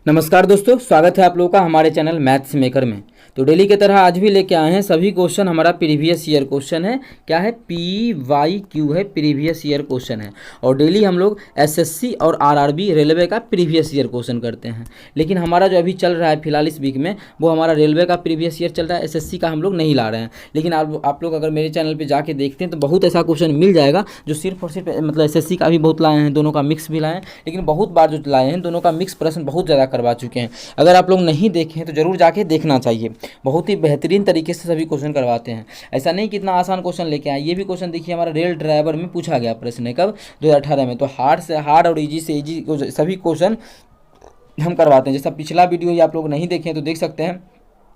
नमस्कार दोस्तों, स्वागत है आप लोगों का हमारे चैनल मैथ्स मेकर में। तो डेली की तरह आज भी लेके आए हैं सभी क्वेश्चन। हमारा प्रीवियस ईयर क्वेश्चन है, क्या है, PYQ है, प्रीवियस ईयर क्वेश्चन है। और डेली हम लोग SSC और RRB रेलवे का प्रीवियस ईयर क्वेश्चन करते हैं। लेकिन हमारा जो अभी चल रहा है फिलहाल इस वीक में, वो हमारा रेलवे का प्रीवियस ईयर चल रहा है, SSC का हम लोग नहीं ला रहे हैं। लेकिन आप लोग अगर मेरे चैनल पर जाके देखते हैं तो बहुत ऐसा क्वेश्चन मिल जाएगा जो सिर्फ और सिर्फ मतलब SSC का भी बहुत लाए हैं, दोनों का मिक्स भी लाए हैं। लेकिन बहुत बार जो लाए हैं दोनों का मिक्स प्रश्न बहुत ज़्यादा करवा चुके हैं। अगर आप लोग नहीं देखे हैं तो ज़रूर जाके देखना चाहिए। बहुत ही बेहतरीन तरीके से सभी क्वेश्चन करवाते हैं। ऐसा नहीं कि इतना आसान क्वेश्चन लेके आए। ये भी क्वेश्चन देखिए, हमारा रेल ड्राइवर में पूछा गया प्रश्न है, कब, 2018 में। तो हार्ड से हार्ड और इजी से इजी सभी क्वेश्चन हम करवाते हैं। जैसा पिछला वीडियो ये आप लोग नहीं देखे हैं तो देख सकते हैं।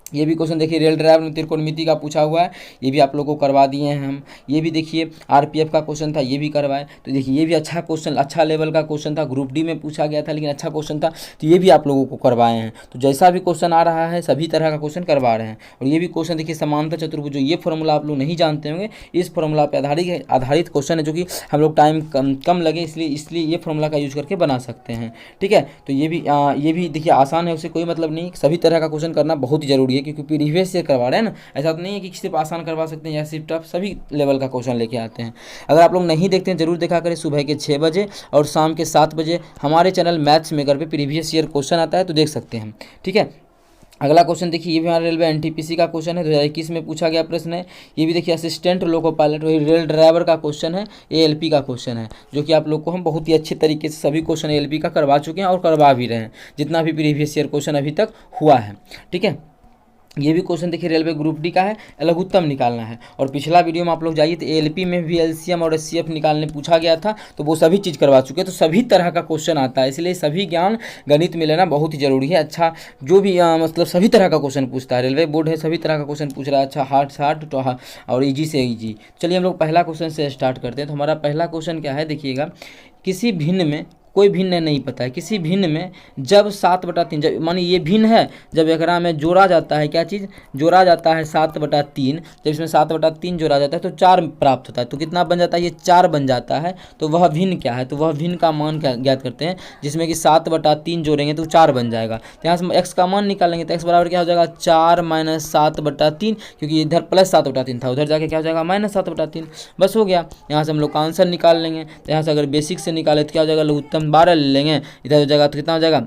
ये भी क्वेश्चन देखिए, रेल ड्राइवर में त्रिकोणमिति का पूछा हुआ है, ये भी आप लोगों को करवा दिए हैं हम। ये भी देखिए RPF का क्वेश्चन था, ये भी करवाए। तो देखिए ये भी अच्छा क्वेश्चन, अच्छा लेवल का क्वेश्चन था, ग्रुप डी में पूछा गया था लेकिन अच्छा क्वेश्चन था, तो ये भी आप लोगों को करवाए हैं। तो जैसा भी क्वेश्चन आ रहा है सभी तरह का क्वेश्चन करवा रहे हैं। और ये भी क्वेश्चन देखिए, समांतर चतुर्भुज, ये फॉर्मूला आप लोग नहीं जानते होंगे, इस फॉर्मूला पर आधारित क्वेश्चन है, जो कि हम लोग टाइम कम लगे इसलिए ये फॉर्मूला का यूज करके बना सकते हैं। ठीक है, तो ये भी देखिए आसान है, उससे कोई मतलब नहीं। सभी तरह का क्वेश्चन करना बहुत ही जरूरी है, क्योंकि प्रीवियस करवा रहे हैं ना। ऐसा तो नहीं है कि सिर्फ आसान करवा सकते हैं या सिर्फ टफ, सभी लेवल का क्वेश्चन लेके आते हैं। अगर आप लोग नहीं देखते हैं जरूर देखा करें, सुबह के 6 बजे और शाम के 7 बजे हमारे चैनल मैथ्स मेकर पे प्रीवियस ईयर क्वेश्चन आता है, तो देख सकते हैं। ठीक है, अगला क्वेश्चन देखिए, ये भी हमारा रेलवे NTPC का क्वेश्चन है, 2021 में पूछा गया प्रश्न है। ये भी देखिए असिस्टेंट लोको पायलट, वही रेल ड्राइवर का क्वेश्चन है, ALP का क्वेश्चन है, जो कि आप लोग को हम बहुत ही अच्छे तरीके से सभी क्वेश्चन ALP का करवा चुके हैं और करवा भी रहे हैं, जितना भी प्रीवियस ईयर क्वेश्चन अभी तक हुआ है। ठीक है, ये भी क्वेश्चन देखिए रेलवे ग्रुप डी का है, लघुत्तम निकालना है। और पिछला वीडियो में आप लोग जाइए तो ALP में भी LCM और HCF निकालने पूछा गया था, तो वो सभी चीज़ करवा चुके हैं। तो सभी तरह का क्वेश्चन आता है, इसलिए सभी ज्ञान गणित में लेना बहुत ही जरूरी है। अच्छा, जो भी मतलब सभी तरह का क्वेश्चन पूछता है, रेलवे बोर्ड है, सभी तरह का क्वेश्चन पूछ रहा है। अच्छा, हार्ड से हार्ड तो और ईजी से ईजी। चलिए हम लोग पहला क्वेश्चन से स्टार्ट करते हैं। तो हमारा पहला क्वेश्चन क्या है, देखिएगा, किसी भिन्न में, कोई भिन्न नहीं पता है, किसी भिन्न में जब 7/3, जब मानिए ये भिन्न है, जब एकरा में जोड़ा जाता है, क्या चीज़ जोड़ा जाता है, 7/3, जब इसमें 7/3 जोड़ा जाता है तो 4 प्राप्त होता है। तो कितना बन जाता है, ये 4 बन जाता है। तो वह भिन्न क्या है, तो वह भिन्न का मान क्या ज्ञात करते हैं, जिसमें कि 7/3 जोड़ेंगे तो 4 बन जाएगा। तो यहाँ से हम x का मान निकालेंगे, तो x बराबर क्या हो जाएगा, 4 - 7/3, क्योंकि इधर +7/3 था, उधर जाके क्या हो जाएगा, -7/3। बस हो गया। यहाँ से हम लोग का आंसर निकाल लेंगे। तो यहाँ से अगर बेसिक से निकाले तो क्या हो जाएगा, लघुत्तम 12 ले लेंगे, इधर हो जाएगा तो कितना हो जाएगा,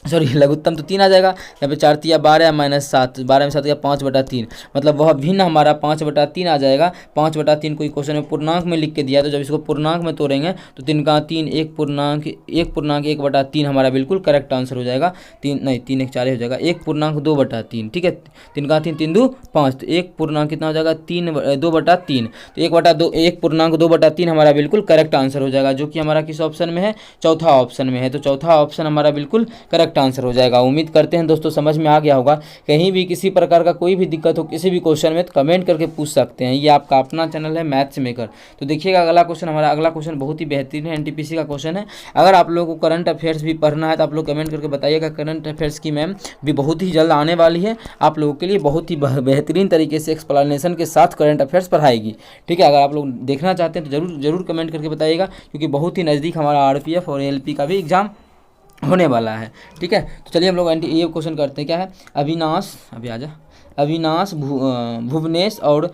सॉरी लघुत्तम तो 3 आ जाएगा। यहाँ पे 4 तिया 12 -7, 12 में 7 गया 5/3, मतलब वह भिन्न हमारा 5/3 आ जाएगा। 5/3 कोई क्वेश्चन में पूर्णांक में लिख के दिया, तो जब इसको पूर्णांक में तोड़ेंगे तो 3 का 3, 1/1/1/3 हमारा बिल्कुल करेक्ट आंसर हो जाएगा। 3 नहीं, 3 1 4 हो जाएगा, 1/2/3। ठीक है, 3 का 3 3 2 5, तो 1 कितना हो जाएगा, 2/3। तो 1/2/3 हमारा बिल्कुल करेक्ट आंसर हो जाएगा, जो कि हमारा किस ऑप्शन में है, चौथा ऑप्शन में है। तो चौथा ऑप्शन हमारा बिल्कुल करेक्ट आंसर हो जाएगा। उम्मीद करते हैं दोस्तों समझ में आ गया होगा। कहीं भी किसी प्रकार का कोई भी दिक्कत हो किसी भी क्वेश्चन में, तो कमेंट करके पूछ सकते हैं। ये आपका अपना चैनल है मैथ्स मेकर। तो देखिएगा अगला क्वेश्चन, हमारा अगला क्वेश्चन बहुत ही बेहतरीन है, NTPC का क्वेश्चन है। अगर आप लोगों को करंट अफेयर्स भी पढ़ना है तो आप लोग कमेंट करके बताइएगा। करंट अफेयर्स की मैम भी बहुत ही जल्द आने वाली है, आप लोगों के लिए बहुत ही बेहतरीन तरीके से एक्सप्लेनेशन के साथ करंट अफेयर्स पढ़ाएगी। ठीक है, अगर आप लोग देखना चाहते हैं तो जरूर जरूर कमेंट करके बताइएगा, क्योंकि बहुत ही नज़दीक हमारा RPF और ALP का भी एग्जाम होने वाला है। ठीक है, तो चलिए हम लोग ये क्वेश्चन करते हैं। क्या है, अविनाश भुवनेश और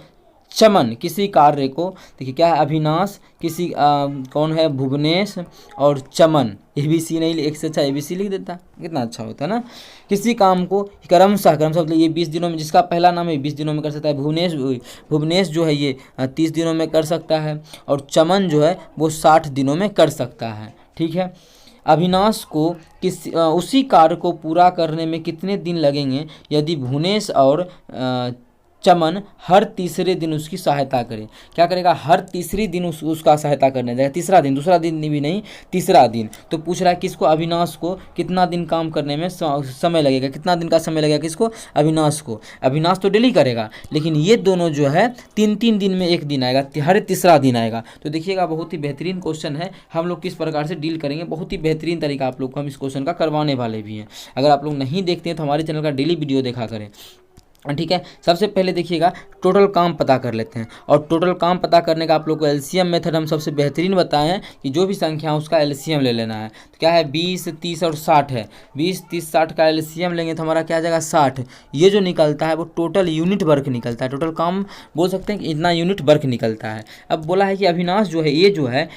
चमन किसी कार्य को, देखिए क्या है, अविनाश किसी कौन है, भुवनेश और चमन, ABC नहीं, एक से अच्छा ABC लिख देता, कितना अच्छा होता है ना। किसी काम को क्रमशः मतलब ये 20 दिनों में, जिसका पहला नाम है 20 दिनों में कर सकता है। भुवनेश जो है ये 30 दिनों में कर सकता है, और चमन जो है वो 60 दिनों में कर सकता है। ठीक है, अविनाश को उसी कार्य को पूरा करने में कितने दिन लगेंगे यदि भुवनेश और चमन हर तीसरे दिन उसकी सहायता करे। क्या करेगा, हर तीसरे दिन उसका सहायता करने जाएगा। तीसरा दिन, दूसरा दिन भी नहीं, तीसरा दिन। तो पूछ रहा है किसको, अविनाश को कितना दिन काम करने में समय लगेगा, कितना दिन का समय लगेगा किसको, अविनाश को। अविनाश तो डेली करेगा, लेकिन ये दोनों जो है 3-3 दिन में एक दिन आएगा, हर तीसरा दिन आएगा। तो देखिएगा बहुत ही बेहतरीन क्वेश्चन है, हम लोग किस प्रकार से डील करेंगे, बहुत ही बेहतरीन तरीका आप लोग को हम इस क्वेश्चन का करवाने वाले भी हैं। अगर आप लोग नहीं देखते हैं तो हमारे चैनल का डेली वीडियो देखा करें। ठीक है। सबसे पहले देखिएगा टोटल काम पता कर लेते हैं, और टोटल काम पता करने का आप लोग को एलसीएम मेथड हम सबसे बेहतरीन बताए हैं कि जो भी संख्या है उसका एलसीएम ले लेना है। तो क्या है 20, 30 और 60 है। 20, 30, 60 का एलसीएम लेंगे तो हमारा क्या आ जाएगा 60। ये जो निकलता है वो टोटल यूनिट वर्क निकलता है, टोटल काम बोल सकते हैं कि इतना यूनिट वर्क निकलता है। अब बोला है कि अविनाश जो है ये जो है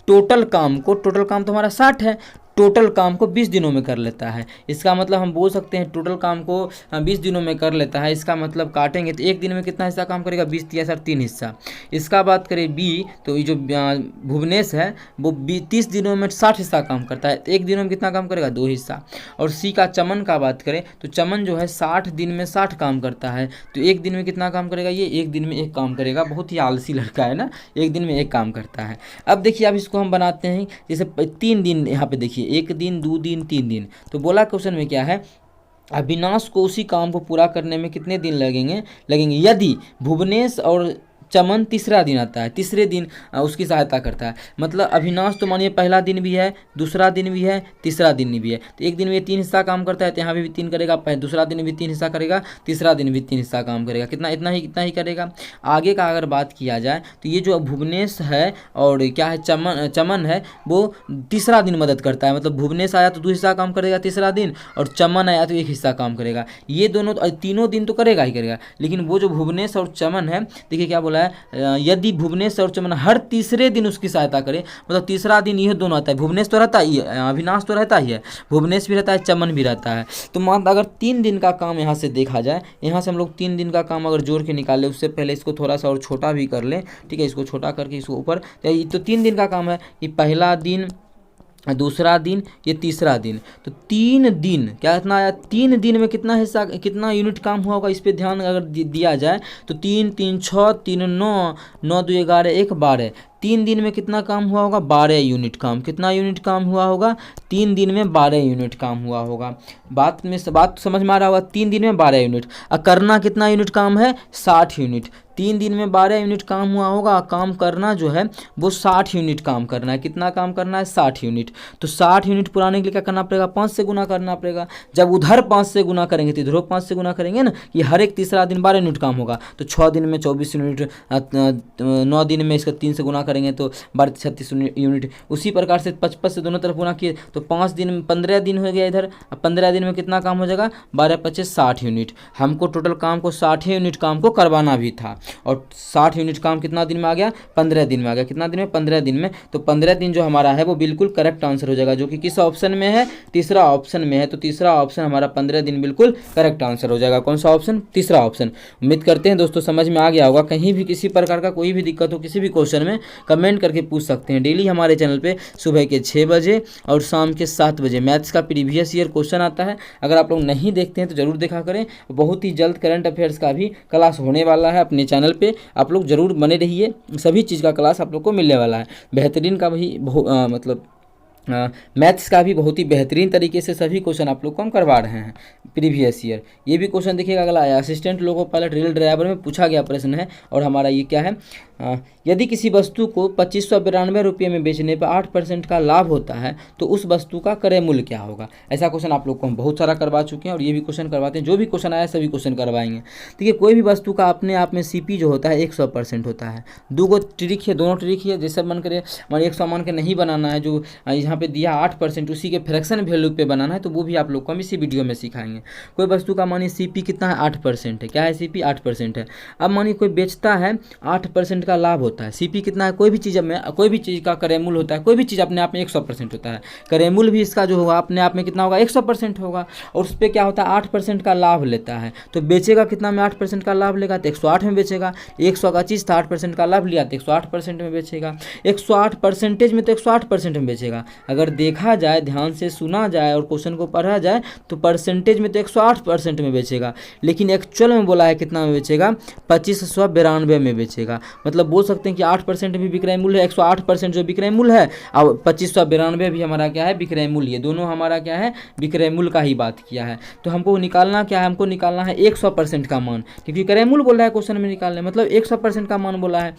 टोटल काम तो हमारा 60 है, टोटल काम को 20 दिनों में कर लेता है। इसका मतलब हम बोल सकते हैं टोटल काम को 20 दिनों में कर लेता है। इसका मतलब काटेंगे तो एक दिन में कितना हिस्सा काम करेगा 20 या 3 हिस्सा। इसका बात करें बी, तो ये जो भुवनेश है वो 30 दिनों में 60 हिस्सा काम करता है, तो एक दिनों में कितना काम करेगा 2 हिस्सा। और सी का चमन का बात करें तो चमन जो है 60 दिन में 60 काम करता है, तो एक दिन में कितना काम करेगा, ये एक दिन में एक काम करेगा। बहुत ही आलसी लड़का है ना, एक दिन में एक काम करता है। अब देखिए अब इसको हम बनाते हैं जैसे 3 दिन, यहाँ पे देखिए 1 दिन 2 दिन 3 दिन। तो बोला क्वेश्चन में क्या है, अविनाश को उसी काम को पूरा करने में कितने दिन लगेंगे यदि भुवनेश और चमन तीसरा दिन आता है, तीसरे दिन उसकी सहायता करता है। मतलब अविनाश तो मानिए पहला दिन भी है, दूसरा दिन भी है, तीसरा दिन भी है, तो एक दिन में 3 हिस्सा काम करता है, तो यहाँ भी 3 करेगा, दूसरा दिन भी 3 हिस्सा करेगा, तीसरा दिन भी 3 हिस्सा काम करेगा। कितना, इतना ही करेगा। आगे का अगर बात किया जाए तो ये जो भुवनेश है और क्या है चमन है वो तीसरा दिन मदद करता है। मतलब भुवनेश आया तो 2 हिस्सा काम करेगा तीसरा दिन, और चमन आया तो 1 हिस्सा काम करेगा। ये दोनों तीनों दिन तो करेगा ही करेगा, लेकिन वो जो भुवनेश और चमन है, देखिए क्या बोला है, यदि भुवनेश और चमन हर तीसरे दिन उसकी सहायता करे, मतलब तीसरा दिन यह दोनों आता है। भुवनेश तो रहता ही है, अविनाश तो रहता ही है, भुवनेश भी रहता है, चमन भी रहता है। तो मान अगर 3 दिन का काम यहाँ से देखा जाए, यहाँ से हम लोग 3 दिन का काम अगर जोड़ के निकाले, उससे पहले इसको थोड़ा सा और छोटा भी कर लें, ठीक है, इसको छोटा करके इसको ऊपर, तो 3 दिन का काम है कि पहला दिन, दूसरा दिन, ये तीसरा दिन। तो 3 दिन क्या कितना आया, 3 दिन में कितना हिस्सा, कितना यूनिट काम हुआ होगा, इस पे ध्यान अगर दिया जाए तो 3 3 6 3 9 9 2 11 1 12, 3 दिन में कितना काम हुआ होगा 12 यूनिट काम। कितना यूनिट काम हुआ होगा 3 दिन में 12 यूनिट काम हुआ होगा। बात समझ में आ रहा होगा, 3 दिन में 12 यूनिट। और करना कितना यूनिट काम है 60 यूनिट। 3 दिन में 12 यूनिट काम हुआ होगा, काम करना जो है वो 60 यूनिट काम करना है। कितना काम करना है 60 यूनिट। तो 60 यूनिट पुराने के लिए क्या करना पड़ेगा 5 से गुना करना पड़ेगा। जब उधर 5 से गुना करेंगे तो इधर 5 से गुना करेंगे ना, कि हर एक तीसरा दिन 12 यूनिट काम होगा। तो 6 दिन में 24 यूनिट, 9 दिन में इसका 3 से गुना करेंगे तो 12 36 यूनिट। उसी प्रकार से 55 से दोनों तरफ गुना किए तो 5 दिन में 15 दिन हो गया इधर। अब 15 दिन में कितना काम हो जाएगा 12 25 60 यूनिट। हमको टोटल काम को 60 यूनिट काम को करवाना भी था, और 60 यूनिट काम कितना दिन में आ गया 15 दिन में आ गया। कितना दिन में 15 दिन में। तो 15 दिन जो हमारा है वो बिल्कुल करेक्ट आंसर हो जाएगा, जो कि किस ऑप्शन में है, तीसरा ऑप्शन में है। तो तीसरा ऑप्शन हमारा 15 दिन बिल्कुल करेक्ट आंसर हो जाएगा। कौन सा ऑप्शन, तीसरा ऑप्शन। उम्मीद करते हैं दोस्तों समझ में आ गया होगा। कहीं भी किसी प्रकार का कोई भी दिक्कत हो किसी भी क्वेश्चन में कमेंट करके पूछ सकते हैं। डेली हमारे चैनल पे सुबह के 6 बजे और शाम के 7 बजे मैथ्स का प्रीवियस ईयर क्वेश्चन आता है। अगर आप लोग नहीं देखते हैं तो जरूर देखा करें। बहुत ही जल्द करंट अफेयर्स का भी क्लास होने वाला है अपने चैनल पे, आप लोग जरूर बने रहिए। सभी चीज़ का क्लास आप लोग को मिलने वाला है। बेहतरीन का भी मतलब मैथ्स का भी बहुत ही बेहतरीन तरीके से सभी क्वेश्चन आप लोग को हम करवा रहे हैं प्रीवियस ईयर। ये भी क्वेश्चन देखिएगा अगला है, assistant loco pilot rail driver में पूछा गया प्रश्न है। और हमारा ये क्या है, यदि किसी वस्तु को 2592 रुपये में बेचने पर 8% का लाभ होता है तो उस वस्तु का क्रय मूल्य क्या होगा। ऐसा क्वेश्चन आप लोग को हम बहुत सारा करवा चुके हैं, और ये भी क्वेश्चन करवाते हैं। जो भी क्वेश्चन आया सभी क्वेश्चन करवाएंगे। देखिए कोई भी वस्तु का अपने आप में सीपी जो होता है 100% होता है। दोनों ट्रिक है, जैसे मन करे मान 100 मान के नहीं बनाना है, जो यहाँ पे दिया 8% उसी के फ्रैक्शन वैल्यू पे बनाना है, तो वो भी आप लोग को हम इसी वीडियो में सिखाएंगे। कोई वस्तु का मानिए सीपी कितना है 8% है। क्या है सीपी 8% है। अब मानिए कोई बेचता है 8% का लाभ होता है। सीपी कितना है, कोई भी चीज़ में कोई भी चीज़ का क्रय मूल्य होता है, कोई भी चीज़ अपने आप में 100% होता है। क्रय मूल्य भी इसका जो होगा अपने आप में कितना होगा 100% होगा। और उस पर क्या होता है 8% का लाभ लेता है। तो बेचेगा कितना में 8% का लाभ लेगा तो 108 में बेचेगा। 100 का चीज़ था 8% का लाभ लिया तो 108% में बेचेगा। 108% में तो 108% में बेचेगा। अगर देखा जाए ध्यान से सुना जाए और क्वेश्चन को पढ़ा जाए तो परसेंटेज में तो 108% में बेचेगा, लेकिन एक्चुअल में बोला है कितना में बेचेगा 2592 में बेचेगा। मतलब बोल सकते हैं कि 8% भी विक्रय मूल्य है, 108% जो विक्रय मूल्य है, और 2592 भी हमारा क्या है विक्रय मूल्य। दोनों हमारा क्या है विक्रय मूल्य का ही बात किया है। तो हमको निकालना क्या है, हमको निकालना है 100% का मान, क्योंकि क्रय मूल्य बोल रहा है क्वेश्चन में निकालने, मतलब 100% का मान बोला है।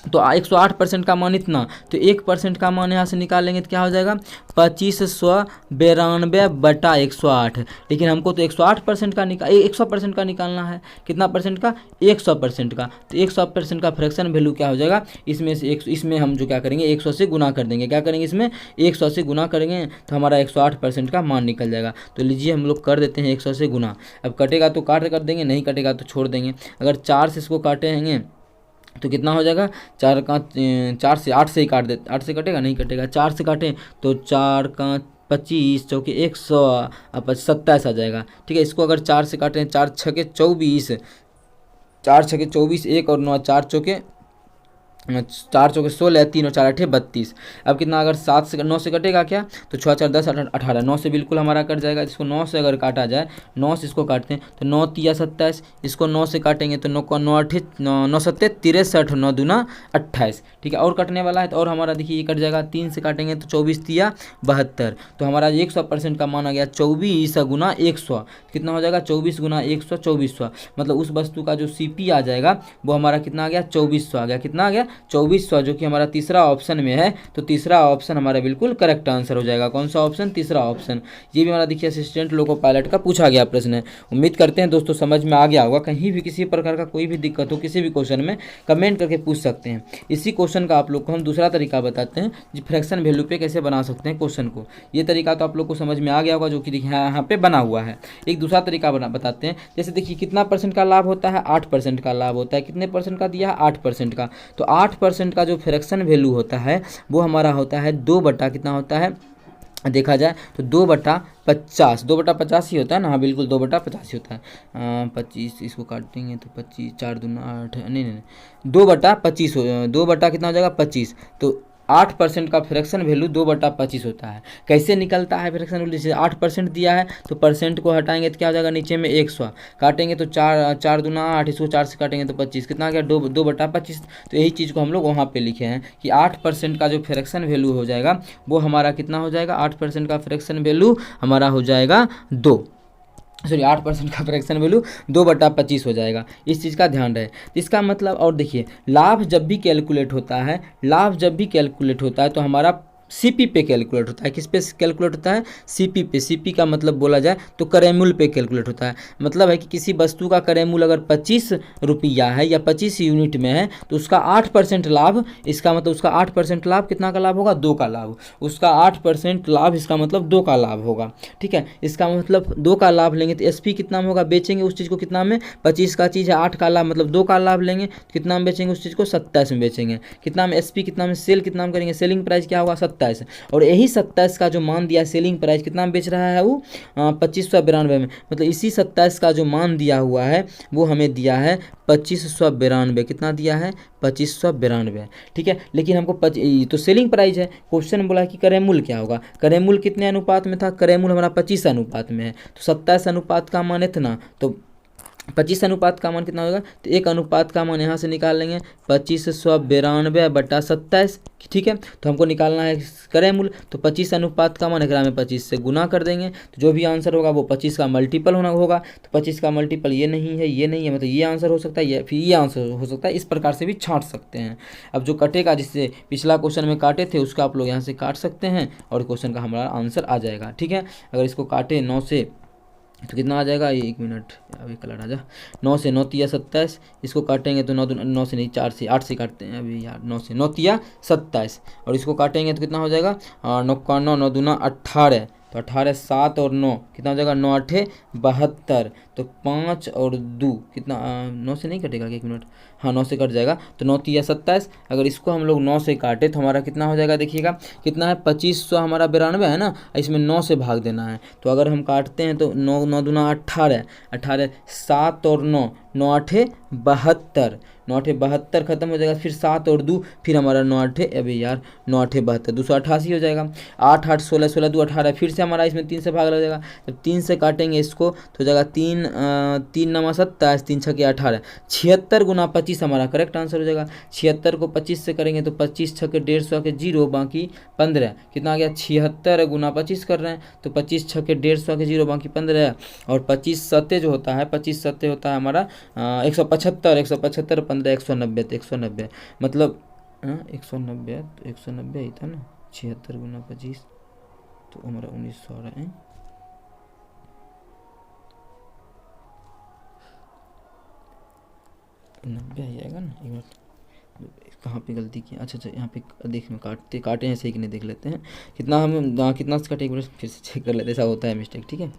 तो 108% का मान इतना, तो 1% का मान यहाँ से निकालेंगे तो क्या हो जाएगा 2592 बटा 108। लेकिन हमको तो 108% का 100% का निकालना है। कितना परसेंट का? 100% का। तो 100% का फ्रैक्शन वैल्यू क्या हो जाएगा, इसमें से इसमें हम जो क्या करेंगे 100 से गुना कर देंगे। क्या करेंगे इसमें 100 से गुना करेंगे तो हमारा 108% का मान निकल जाएगा। तो लीजिए हम लोग कर देते हैं 100 से गुना। अब कटेगा तो काट कर देंगे, नहीं कटेगा तो छोड़ देंगे। अगर 4 से इसको काटेंगे तो कितना हो जाएगा, 4 से 8 से ही काट दे, 8 से कटेगा, नहीं कटेगा। 4 से काटें तो 4 का 25 चौके 100 अब 27 आ जाएगा। ठीक है, इसको अगर 4 से काटें, 4 छके 24, 4 छके 24, 1 और 9, 4 चौके 16, 3 और 4 8 32। अब कितना, अगर 7 से 9 से कटेगा क्या, तो 6 4 10 18, 9 से बिल्कुल हमारा कट जाएगा। इसको 9 से अगर काटा जाए, 9 से इसको काटते हैं तो 9 तिया 27, इसको 9 से काटेंगे तो 9 का 9 8 9 7 63, 9 दूना 28। ठीक है, और कटने वाला है तो और हमारा देखिए ये कट जाएगा। 3 से काटेंगे तो 24 तिया 72। तो हमारा 100% का मान आ गया 24 गुना 100। कितना हो जाएगा 24 गुना 100, 2400। मतलब उस वस्तु का जो CP आ जाएगा वो हमारा कितना आ गया 2400 आ गया। कितना आ गया 2400, जो कि हमारा तीसरा ऑप्शन में है। तो तीसरा ऑप्शन हमारा बिल्कुल करेक्ट आंसर हो जाएगा। कौन सा ऑप्शन? तीसरा ऑप्शन। ये भी हमारा देखिए असिस्टेंट लोको पायलट का पूछा गया प्रश्न है। उम्मीद करते हैं दोस्तों समझ में आ गया होगा। कहीं भी किसी प्रकार का कोई भी दिक्कत हो किसी भी क्वेश्चन में, कमेंट करके पूछ सकते हैं। इसी क्वेश्चन का आप लोग को हम दूसरा तरीका बताते हैं जी, फ्रैक्शन वैल्यू पे कैसे बना सकते हैं क्वेश्चन को। ये तरीका तो आप लोग को समझ में आ गया होगा, जो कि देखिए यहाँ पे बना हुआ है। एक दूसरा तरीका बताते हैं। जैसे देखिए कितना % का लाभ होता है, 8% का लाभ होता है। कितने % का दिया है, 8% का। तो 8% का जो फ्रैक्शन वैल्यू होता है वो हमारा होता है 2 बटा कितना होता है, देखा जाए तो 2/50, 2/50 ही होता है ना। हाँ बिल्कुल 2/50 ही होता है। 25 इसको काटेंगे तो 25, 4 दूना 8, नहीं 2/25 2 बटा कितना हो जाएगा 25। तो 8% का फ्रैक्शन वैल्यू 2/25 होता है। कैसे निकलता है फ्रैक्शन वैल्यू? जैसे 8% दिया है तो परसेंट को हटाएंगे तो क्या हो जाएगा, नीचे में 100 काटेंगे तो 4 दूना 8, इसको 4 से काटेंगे तो 25। कितना आ गया 2/25। तो यही चीज़ को हम लोग वहाँ पे लिखे हैं कि 8% का जो फ्रैक्शन वैल्यू हो जाएगा वो हमारा कितना हो जाएगा, 8% का फ्रैक्शन वैल्यू हमारा हो जाएगा 8% का फ्रैक्शन वैल्यू 2/25 हो जाएगा। इस चीज़ का ध्यान रहे। इसका मतलब, और देखिए लाभ जब भी कैलकुलेट होता है, लाभ जब भी कैलकुलेट होता है तो हमारा CP पे कैलकुलेट होता है। किस पे कैलकुलेट होता है? CP पे। CP का मतलब बोला जाए तो करेमूल पे कैलकुलेट होता है। मतलब है कि किसी वस्तु का करेमूल अगर 25 रुपया है या 25 यूनिट में है तो उसका 8% लाभ, इसका मतलब उसका 8% लाभ कितना का लाभ होगा, 2 का लाभ। उसका 8% लाभ, इसका मतलब 2 का लाभ होगा। ठीक है, इसका मतलब 2 का लाभ लेंगे तो SP कितना में होगा, बेचेंगे उस चीज़ को कितना में, 25 का चीज़ है 8 का लाभ, मतलब 2 का लाभ लेंगे तो कितना में बेचेंगे उस चीज़ को, 27 में बेचेंगे। कितना में SP कितना में, सेल कितना में करेंगे, सेलिंग प्राइस क्या होगा 27। और यही 27 का जो मान दिया सेलिंग प्राइस कितना में बेच रहा है वो 2592 में। मतलब इसी 27 का जो मान दिया हुआ है वो हमें दिया है 2592। कितना दिया है, 2592। ठीक है, लेकिन हमको तो सेलिंग प्राइस है, क्वेश्चन बोला कि करेमूल क्या होगा। करेमूल कितने अनुपात में था, करेमूल हमारा 25 अनुपात में है। तो 27 अनुपात का मान इतना, तो 25 अनुपात का मान कितना होगा, तो 1 अनुपात का मान यहाँ से निकाल लेंगे 2592/27। ठीक है, तो हमको निकालना है करेमूल। तो 25 अनुपात का मान एकरा में 25 से गुना कर देंगे तो जो भी आंसर होगा वो 25 का मल्टीपल होगा। तो 25 का मल्टीपल ये नहीं है, ये नहीं है, मतलब ये आंसर हो सकता है, ये फिर ये आंसर हो सकता है। इस प्रकार से भी छांट सकते हैं। अब जो कटेगा, जिससे पिछला क्वेश्चन में काटे थे उसका आप लोग यहाँ से काट सकते हैं और क्वेश्चन का हमारा आंसर आ जाएगा। ठीक है, अगर इसको काटे 9 से तो कितना आ जाएगा, 1 मिनट अभी कलर आ जा, 9 से 9 तिया 27। इसको काटेंगे तो 9 से नहीं, 4 से 8 से काटते हैं अभी यार, 9 से 9 तिया 27। और इसको काटेंगे तो कितना हो जाएगा, 9 का 9, 9 दूना 18, तो 18, 7 और 9 कितना हो जाएगा, 9 8 72। तो 5 और 2 कितना, 9 से नहीं कटेगा, 1 मिनट, हाँ 9 से कट जाएगा। तो 9 तिया 27। अगर इसको हम लोग 9 से काटे तो हमारा कितना हो जाएगा, देखिएगा कितना है, 2500 हमारा 92 है ना, इसमें 9 से भाग देना है। तो अगर हम काटते हैं तो 9 9 दूना 18, 18 7 और 9, 9 8 72, 9 8 72 खत्म हो जाएगा। फिर 7 और 2, फिर हमारा 9 8 अभी यार 9 8 72, 288 हो जाएगा। 8 8 16 16 2 18, फिर से हमारा इसमें 3 से भाग लग जाएगा। जब 3 से काटेंगे इसको तो हो जाएगा 3 3 9 27, 3 6 18, 76 गुना 25 हमारा करेक्ट आंसर हो जाएगा। 76 को 25 से करेंगे तो 25 6 के 150 के 0, बाकी 15, कितना आ गया, 76 गुना 25 कर रहे हैं तो 25 6 के 150 के 0, बाकी 15। और 25 सत्ते जो होता है, 25 सत्ते होता है हमारा 175, 175 15 190, तो 190 मतलब 190, तो 190 ही था ना, 76 गुना 25 तो हमारा 1900 आ रहा है। 90 ही आएगा ना, एक मिनट कहाँ पे गलती की, अच्छा यहाँ पे देख में काटे हैं सही कि नहीं देख लेते हैं, कितना हम कितना से काटे एक बार फिर से चेक कर लेते हैं, ऐसा होता है मिस्टेक, ठीक है।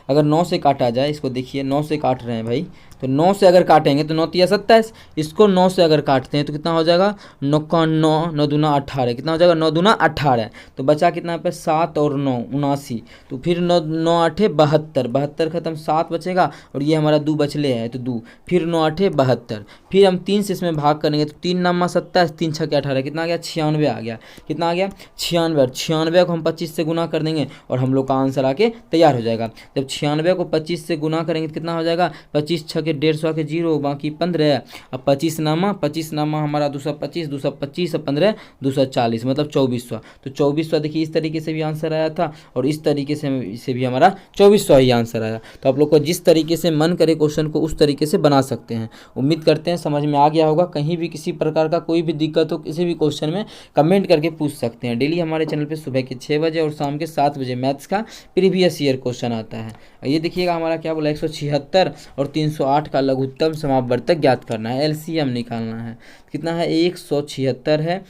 अगर 9 से काटा जाए, इसको देखिए 9 से काट रहे हैं भाई, तो 9 से अगर काटेंगे तो 9 तिया 27, इसको 9 से अगर काटते हैं तो कितना हो जाएगा, 9 का 9, 9 दूना 18, कितना हो जाएगा 9 दूना 18, तो बचा कितना पे 7 और 9 79, तो फिर 9 9 8 72, 72 खत्म 7 बचेगा और ये हमारा 2 बचले है तो 2, फिर 9 8 72, फिर हम 3 से इसमें भाग करेंगे तो 3 9 27, 3 6 18, कितना आ गया 96 आ गया, कितना आ गया 96, और 96 को हम 25 से गुना कर देंगे और हम लोग का आंसर आके तैयार हो जाएगा। जब 96 को 25 से गुना करेंगे तो कितना हो जाएगा, 25 छः के 150 के 0 बाकी 15, अब 25 नामा हमारा 225, 225 और 15 240 मतलब 2400, तो 2400 देखिए इस तरीके से भी आंसर आया था और इस तरीके से भी हमारा 2400 ही आंसर आया। तो आप लोग को जिस तरीके से मन करे क्वेश्चन को उस तरीके से बना सकते हैं। उम्मीद करते हैं समझ में आ गया होगा। कहीं भी किसी प्रकार का कोई भी दिक्कत हो किसी भी क्वेश्चन में कमेंट करके पूछ सकते हैं। डेली हमारे चैनल पे सुबह के 6 बजे और शाम के 7 बजे मैथ्स का प्रीवियस ईयर क्वेश्चन आता है। ये देखिएगा हमारा क्या बोला, 176 और 308 का लघुत्तम समापवर्तक ज्ञात करना है, एलसीएम निकालना है। कितना है, 176 है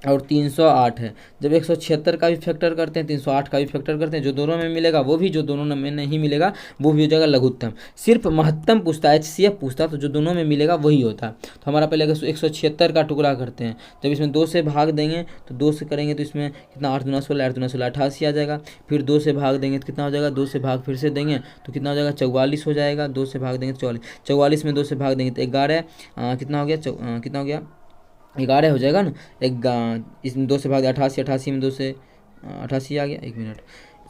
और 308 है। जब 176 का भी फैक्टर करते हैं 308 का भी फैक्टर करते हैं, जो दोनों में मिलेगा वो भी, जो दोनों में नहीं मिलेगा वो भी हो जाएगा लघुत्तम। सिर्फ महत्तम पूछता है, HCF पूछता तो जो दोनों में मिलेगा वही होता। तो हमारा पहले 176 का टुकड़ा करते हैं, जब इसमें 2 से भाग देंगे तो 2 से करेंगे तो इसमें कितना 8 दूना 16, 8 दूना 16 88 आ जाएगा। फिर 2 से भाग देंगे तो कितना हो जाएगा, 2 से भाग फिर से देंगे तो कितना हो जाएगा 44 हो जाएगा। 2 से भाग देंगे तो 44, 44 में 2 से भाग देंगे तो 11, कितना हो गया कितना हो गया 11 हो जाएगा ना। इसमें 2 से भाग दिया 88, 88 में 2 से 88 आ गया, एक मिनट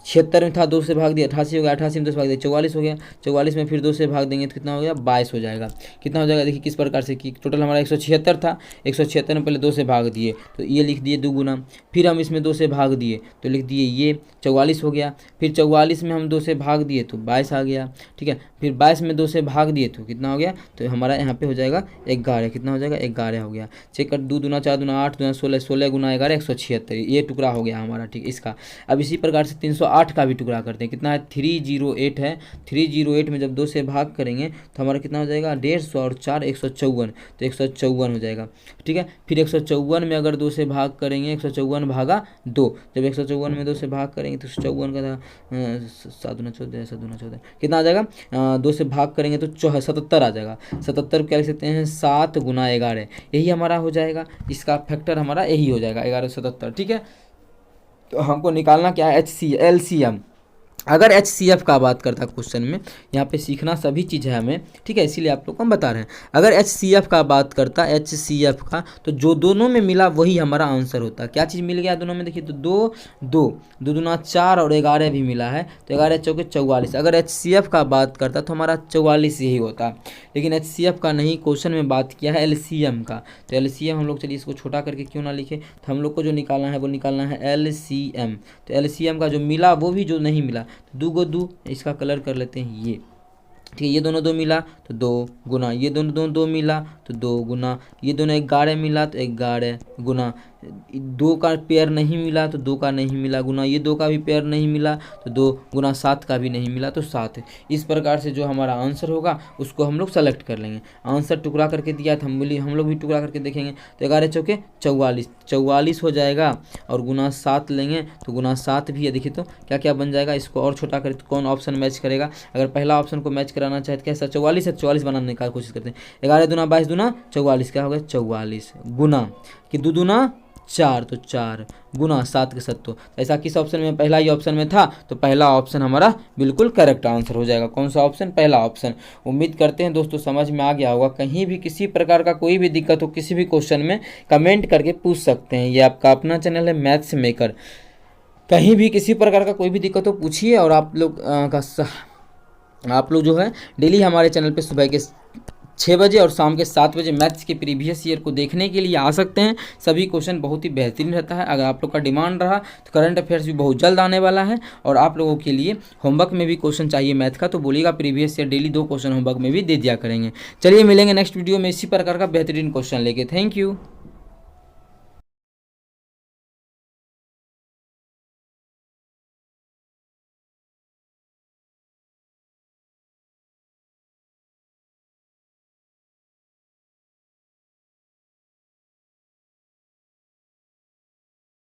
76 में था 2 से भाग दिया 88 हो गया, 88 में 2 से भाग दिया 44 हो गया, 44 में फिर 2 से भाग देंगे तो कितना हो गया 22 हो जाएगा। कितना हो जाएगा देखिए किस प्रकार से कि टोटल हमारा 176 था, 176 में पहले 2 से भाग दिए तो ये लिख दिए 2 गुना, फिर हम इसमें 2 से भाग दिए तो लिख दिए ये 44 हो गया, फिर 44 में हम 2 से भाग दिए तो 22 आ गया, ठीक है। फिर 22 में 2 से भाग दिए तो कितना हो गया, तो हमारा यहाँ पे हो जाएगा 11, कितना हो जाएगा 11 हो गया। चेक कर 2 दूना 4 दूना 8 दूना 16, 16 गुना 11 176, ये टुकड़ा हो गया हमारा, ठीक इसका। अब इसी प्रकार से 308 का भी टुकड़ा करते हैं, कितना है 308 है। 308 में जब 2 से भाग करेंगे तो हमारा कितना हो जाएगा 150 और 4 154, तो 154 हो जाएगा, ठीक है। फिर 154 में अगर 2 से भाग करेंगे 154 भागा 2, जब 154 में 2 से भाग करेंगे तो 54 का 7 दूना 14, 7 दूना 14 कितना आ जाएगा, 2 से भाग करेंगे तो 77 आ जाएगा। 77 क्या लिख सकते हैं 7 गुना 11, यही हमारा हो जाएगा, इसका फैक्टर हमारा यही हो जाएगा 1177, ठीक है। तो हमको निकालना क्या है LCM। अगर HCF का बात करता क्वेश्चन में, यहाँ पे सीखना सभी चीज़ है हमें, ठीक है, इसीलिए आप लोग को हम बता रहे हैं। अगर HCF का बात करता HCF का तो जो दोनों में मिला वही हमारा आंसर होता। क्या चीज़ मिल गया दोनों में, देखिए तो 2 दूना 4 और 11 भी मिला है तो 11 चौके 44। अगर HCF का बात करता तो हमारा 44 यही होता, लेकिन HCF का नहीं, क्वेश्चन में बात किया है LCM का। तो LCM हम लोग चलिए इसको छोटा करके क्यों ना लिखे, तो हम लोग को जो निकालना है वो निकालना है LCM। तो LCM का जो मिला वो भी जो नहीं मिला, तो 2 2 इसका कलर कर लेते हैं ये, ठीक है। ये दोनों 2 मिला तो 2 गुना, ये दोनों 2 मिला तो 2 गुना, ये दोनों 11 मिला तो 11 गुना, 2 का पेयर नहीं मिला तो 2 का नहीं मिला गुना, ये 2 का भी पेयर नहीं मिला तो 2 गुना, 7 का भी नहीं मिला तो 7। इस प्रकार से जो हमारा आंसर होगा उसको हम लोग सेलेक्ट कर लेंगे। आंसर टुकड़ा करके दिया था, हम लोग भी टुकड़ा करके देखेंगे तो 11 चौके 44, 44 हो जाएगा और गुना 7 लेंगे तो गुना 7 भी है। देखिए तो क्या क्या बन जाएगा, इसको और छोटा करें तो कौन ऑप्शन मैच करेगा। अगर पहला ऑप्शन को मैच कराना चाहे तो कैसा 44 है, 44 बनाने का कोशिश करते हैं। 11 दूना 22 दूना 44, क्या हो गया 44 गुना कि 2 दूना 4 तो 4 गुना 7 के 7, तो ऐसा किस ऑप्शन में, पहला ही ऑप्शन में था तो पहला ऑप्शन हमारा बिल्कुल करेक्ट आंसर हो जाएगा। कौन सा ऑप्शन, पहला ऑप्शन। उम्मीद करते हैं दोस्तों समझ में आ गया होगा। कहीं भी किसी प्रकार का कोई भी दिक्कत हो किसी भी क्वेश्चन में कमेंट करके पूछ सकते हैं। ये आपका अपना चैनल है मैथ्स मेकर, कहीं भी किसी प्रकार का कोई भी दिक्कत हो पूछिए। और आप लोग जो है डेली हमारे चैनल पे सुबह के 6 बजे और शाम के 7 बजे मैथ्स के प्रीवियस ईयर को देखने के लिए आ सकते हैं। सभी क्वेश्चन बहुत ही बेहतरीन रहता है। अगर आप लोग का डिमांड रहा तो करंट अफेयर्स भी बहुत जल्द आने वाला है। और आप लोगों के लिए होमवर्क में भी क्वेश्चन चाहिए मैथ का तो बोलिएगा, previous year daily 2 question homework में भी दे दिया करेंगे। चलिए मिलेंगे नेक्स्ट वीडियो में इसी प्रकार का बेहतरीन क्वेश्चन लेके। Thank you.